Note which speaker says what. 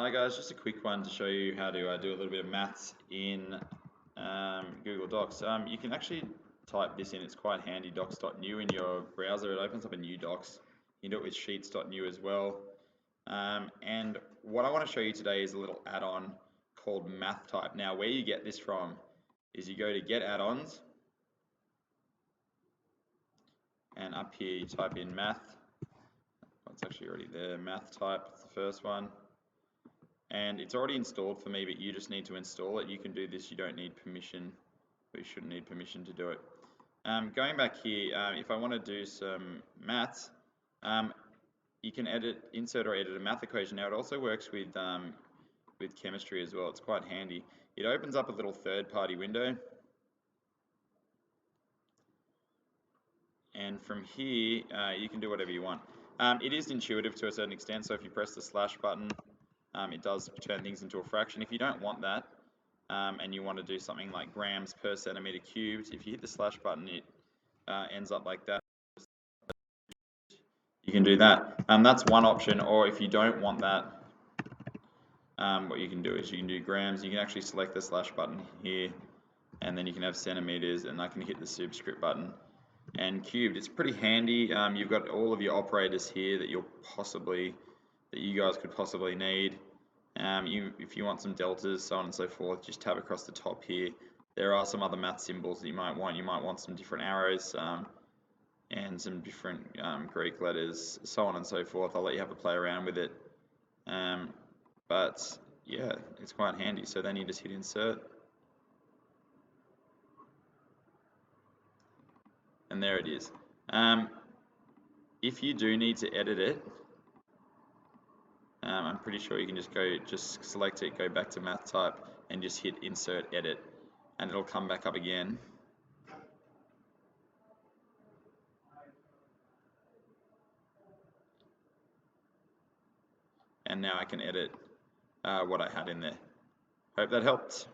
Speaker 1: Hi guys, just a quick one to show you how to do a little bit of maths in Google Docs. You can actually type this in, it's quite handy, docs.new in your browser. It opens up a new docs. You can do it with sheets.new as well. And what I want to show you today is a little add-on called MathType. Now where you get this from is you go to get add-ons, and up here you type in math. Oh, it's actually already there, MathType, it's the first one. And it's already installed for me, but you just need to install it. You can do this, you don't need permission, or you shouldn't need permission to do it. Going back here, if I want to do some maths, you can insert or edit a math equation. Now it also works with chemistry as well. It's quite handy. It opens up a little third-party window, and from here you can do whatever you want. It is intuitive to a certain extent, so if you press the slash button, it does turn things into a fraction. If you don't want that, and you want to do something like grams per centimeter cubed, if you hit the slash button, it ends up like that. You can do that. That's one option, or if you don't want that, what you can do is you can do grams. You can actually select the slash button here, and then you can have centimeters, and I can hit the subscript button. And cubed, it's pretty handy. You've got all of your operators here that you guys could possibly need. If you want some deltas, so on and so forth, just tab across the top here. There are some other math symbols that you might want. You might want some different arrows and some different Greek letters, so on and so forth. I'll let you have a play around with it. But yeah, it's quite handy. So then you just hit insert. And there it is. If you do need to edit it, I'm pretty sure you can just select it, go back to MathType, and just hit insert edit, and it'll come back up again. And now I can edit what I had in there. Hope that helped.